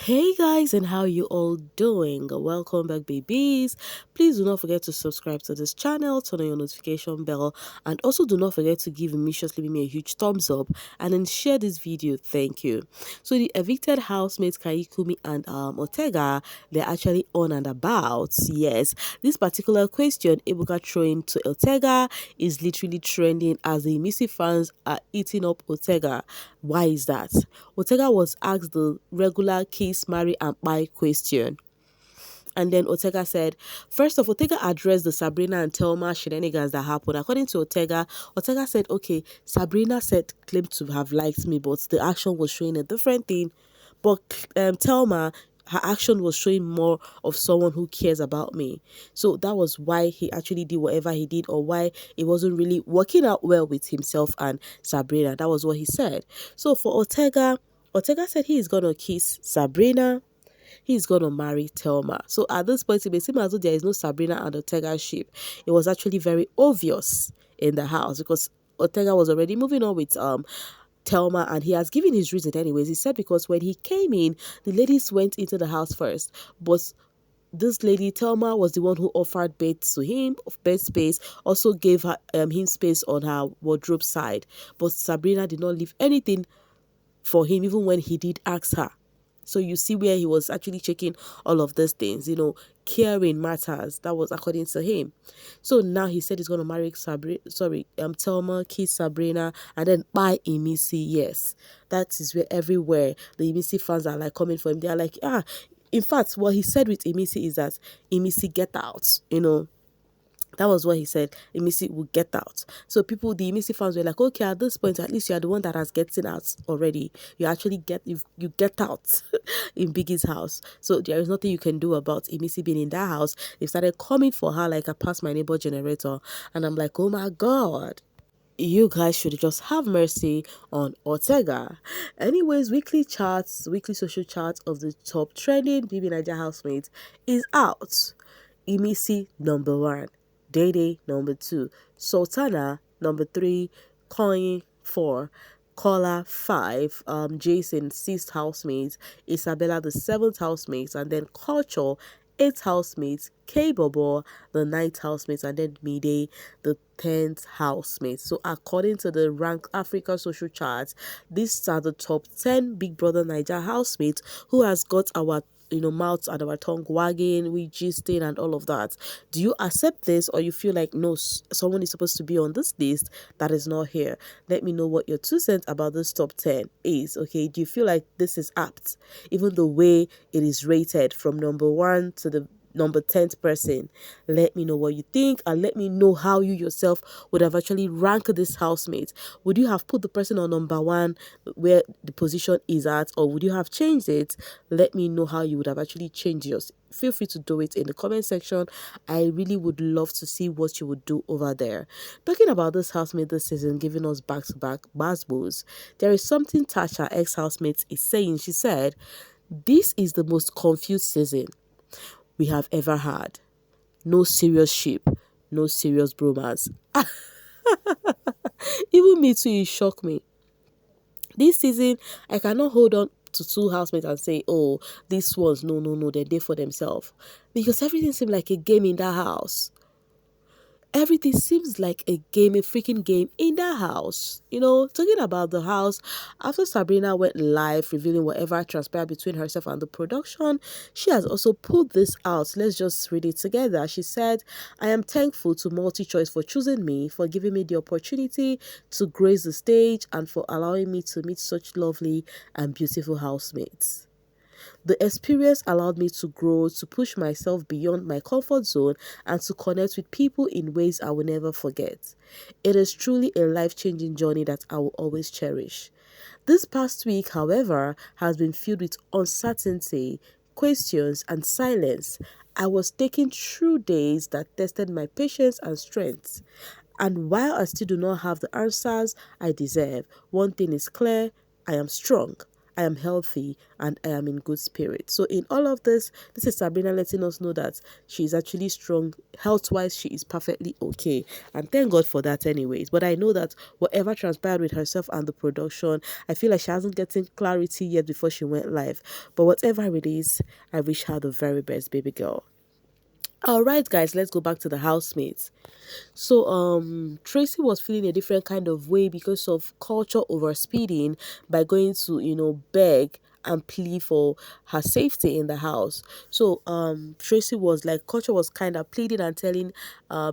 Hey guys, and how you all doing? Welcome back, babies. Please do not forget to subscribe to this channel, turn on your notification bell, and also do not forget to give Immediately me a huge thumbs up and then share this video. Thank you. So the evicted housemates Kaikumi and Ortega, they're actually on and about. Yes, this particular question Ebuka throwing to Ortega is literally trending as the Imisi fans are eating up Ortega. Why is that? Ortega was asked the regular kiss, marry, and buy question. And then Ortega said, first off, Ortega addressed the Sabrina and Thelma shenanigans that happened. According to Ortega, Ortega said, okay, Sabrina claimed to have liked me, but the action was showing a different thing. But Thelma, her action was showing more of someone who cares about me. So that was why he actually did whatever he did, or why it wasn't really working out well with himself and Sabrina. That was what he said. So for Ortega, Ortega said he is going to kiss Sabrina, he's gonna marry Thelma. So at this point, it may seem as though there is no Sabrina and Ortega ship. It was actually very obvious in the house because Ortega was already moving on with Thelma, and he has given his reason anyways. He said because when he came in, the ladies went into the house first, but this lady Thelma was the one who offered bed to him, bed space, also gave her him space on her wardrobe side. But Sabrina did not leave anything for him, even when he did ask her. So you see where he was actually checking all of these things, caring matters. That was according to him. So now he said he's gonna marry Thelma, kiss Sabrina, and then buy Imisi. Yes, that is where everywhere the Imisi fans are like coming for him. They are like, in fact, what he said with Imisi is that Imisi get out. That was what he said. Imisi will get out. So people, the Imisi fans were like, okay, at this point, at least you are the one that has gotten out already. You actually you get out in Biggie's house. So there is nothing you can do about Imisi being in that house. They started coming for her like a pass my neighbor generator. And I'm like, oh my God. You guys should just have mercy on Ortega. Anyways, weekly social charts of the top trending bbnaija housemates is out. Imisi number 1, Day number 2, Sultana number 3, Coin 4, Kola 5, Jason 6th housemate, Isabella the 7th housemate, and then Culture 8th housemate, K Bobo the 9th housemate, and then Midday the 10th housemate. So according to the Rank Africa social charts, these are the top 10 Big Brother Niger housemates who has got our mouths and our tongue wagging, we gisting and all of that. Do you accept this, or you feel like no, someone is supposed to be on this list that is not here? Let me know what your 2 cents about this top 10 is. Okay, do you feel like this is apt, even the way it is rated from number 1 to the number 10th person? Let me know what you think, and let me know how you yourself would have actually ranked this housemate. Would you have put the person on number 1 where the position is at, or would you have changed it? Let me know how you would have actually changed yours. Feel free to do it in the comment section. I really would love to see what you would do over there. Talking about this housemate this season giving us back-to-back basketballs, there is something Tacha, ex-housemate, is saying. She said, this is the most confused season we have ever had. No serious ship, no serious bromance. Even me too, it shocked me. This season, I cannot hold on to 2 housemates and say, oh, these ones, no, they're there for themselves. Because everything seemed like a game in that house. Everything seems like a game, a freaking game in that house. Talking about the house, after Sabrina went live revealing whatever transpired between herself and the production, she has also put this out. Let's just read it together. She said, I am thankful to MultiChoice for choosing me, for giving me the opportunity to grace the stage, and for allowing me to meet such lovely and beautiful housemates. The experience allowed me to grow, to push myself beyond my comfort zone, and to connect with people in ways I will never forget. It is truly a life-changing journey that I will always cherish. This past week, however, has been filled with uncertainty, questions, and silence. I was taking through days that tested my patience and strength. And while I still do not have the answers I deserve, one thing is clear: I am strong. I am healthy, and I am in good spirit. So in all of this, this is Sabrina letting us know that she is actually strong health-wise. She is perfectly okay, and thank God for that anyways. But I know that whatever transpired with herself and the production, I feel like she hasn't gotten clarity yet before she went live. But whatever it is, I wish her the very best, baby girl. All right, guys, let's go back to the housemates. So Tracy was feeling a different kind of way because of culture overspeeding by going to, beg and plea for her safety in the house. So Tracy was like, culture was kind of pleading and telling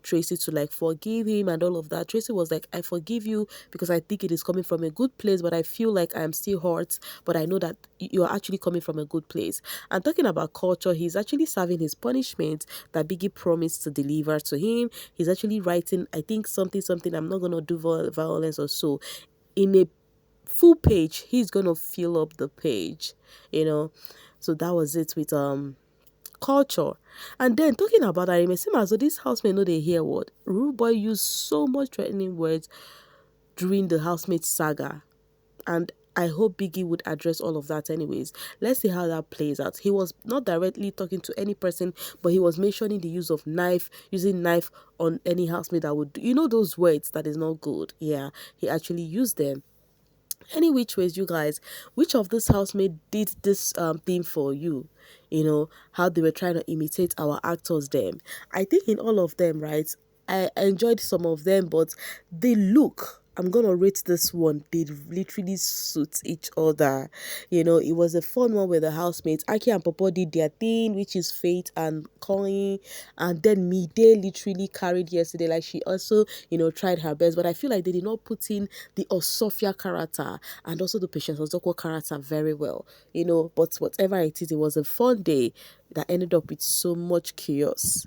Tracy to like forgive him and all of that. Tracy was like, I forgive you because I think it is coming from a good place, but I feel like I'm still hurt, but I know that you're actually coming from a good place. And talking about culture, he's actually serving his punishment that Biggie promised to deliver to him. He's actually writing, I think, something, I'm not gonna do violence or so, in a full page. He's gonna fill up the page, you know. So that was it with culture. And then talking about that, it may seem as though this housemate know they hear what Rude Boy used so much threatening words during the housemate saga, and I hope Biggie would address all of that anyways. Let's see how that plays out. He was not directly talking to any person, but he was mentioning the use of knife, using knife on any housemate that would, those words that is not good. Yeah, he actually used them. Any which ways, you guys, which of this housemate did this thing for you? How they were trying to imitate our actors them. I think in all of them, right, I enjoyed some of them, but the look, I'm gonna rate this one. They literally suit each other. It was a fun one with the housemates. Aki and Popo did their thing, which is Faith and Colin, and then Mide literally carried yesterday. Like she also, tried her best, but I feel like they did not put in the Osofia character and also the Patience Ozokwo character very well. But whatever it is, it was a fun day that ended up with so much chaos.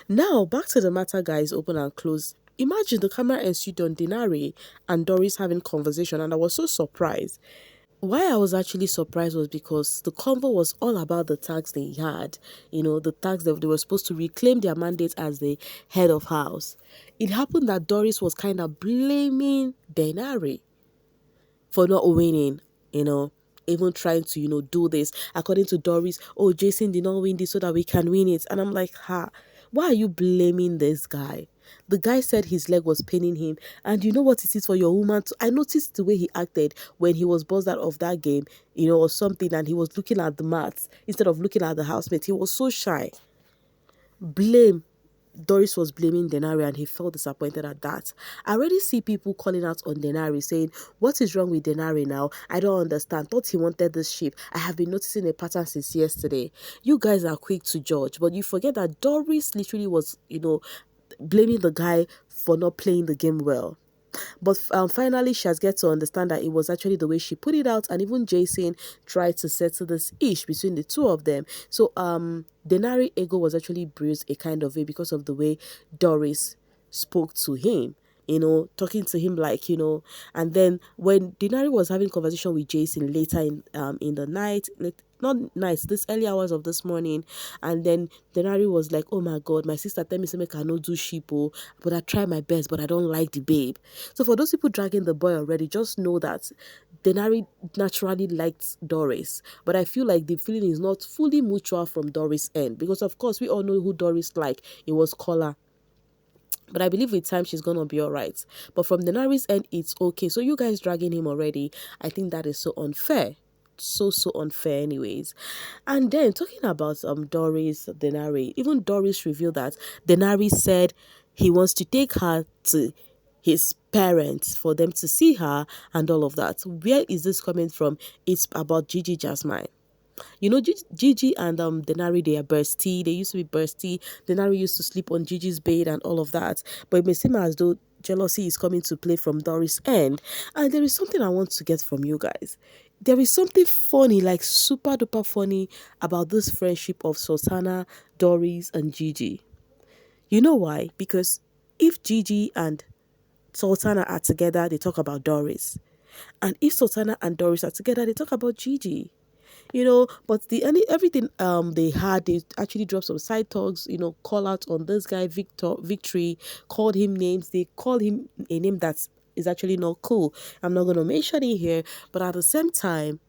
Now back to the matter, guys. Open and close. Imagine the camera ensued on Denari and Doris having conversation, and I was so surprised. Why I was actually surprised was because the convo was all about the tax they had, the tax that they were supposed to reclaim their mandate as the head of house. It happened that Doris was kind of blaming Denari for not winning, you know, even trying to, do this. According to Doris, oh, Jason did not win this so that we can win it. And I'm like, why are you blaming this guy? The guy said his leg was paining him. And you know what it is for your woman to, I noticed the way he acted when he was buzzed out of that game, or something, and he was looking at the mats instead of looking at the housemate. He was so shy. Blame. Doris was blaming Denari and he felt disappointed at that. I already see people calling out on Denari saying, what is wrong with Denari now? I don't understand. Thought he wanted this ship. I have been noticing a pattern since yesterday. You guys are quick to judge, but you forget that Doris literally was, blaming the guy for not playing the game well. But finally, she has get to understand that it was actually the way she put it out, and even Jason tried to settle this ish between the two of them. So Denari ego was actually bruised a kind of way because of the way Doris spoke to him. Talking to him like, and then when Denari was having conversation with Jason later in the night, not night, this early hours of this morning, and then Denari was like, oh my god, my sister tell me say make I no do sheepo, but I try my best, but I don't like the babe. So for those people dragging the boy already, just know that Denari naturally liked Doris, but I feel like the feeling is not fully mutual from Doris' end, because of course we all know who Doris like. It was Kola. But I believe with time she's gonna be alright. But from Denari's end, it's okay. So you guys dragging him already, I think that is so unfair. So unfair anyways. And then talking about Doris Denari, even Doris revealed that Denari said he wants to take her to his parents for them to see her and all of that. Where is this coming from? It's about Gigi Jasmine. Gigi and Denari, they are bursty. They used to be bursty. Denari used to sleep on Gigi's bed and all of that. But it may seem as though jealousy is coming to play from Doris' end. And there is something I want to get from you guys. There is something funny, like super duper funny, about this friendship of Sultana, Doris, and Gigi. You know why? Because if Gigi and Sultana are together, they talk about Doris. And if Sultana and Doris are together, they talk about Gigi. But everything they had, they actually dropped some side talks, call out on this guy Victory, called him names. They called him a name that is actually not cool. I'm not going to mention it here, but at the same time,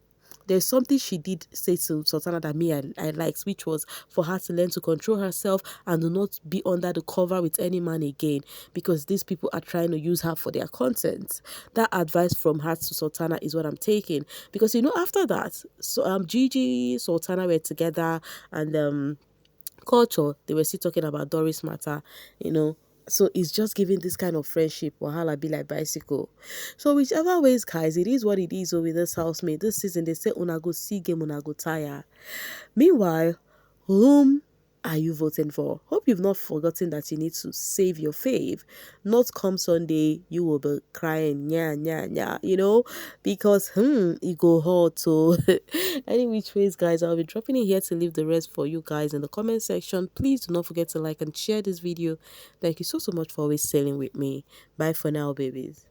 there's something she did say to Sultana that I liked, which was for her to learn to control herself and do not be under the cover with any man again, because these people are trying to use her for their content. That advice from her to Sultana is what I'm taking, because after that, so Gigi, Sultana were together, and culture, they were still talking about Doris matter, you know. So it's just giving this kind of friendship, wahala be like bicycle. So whichever ways, guys, it is what it is. With this housemate this season, they say una go see game, una go tire. Meanwhile, whom are you voting for? Hope you've not forgotten that you need to save your fave. Not come Sunday, you will be crying, nya, nya, nya, because, it go hard. So, any which ways, guys, I'll be dropping it here to leave the rest for you guys in the comment section. Please do not forget to like and share this video. Thank you so much for always sailing with me. Bye for now, babies.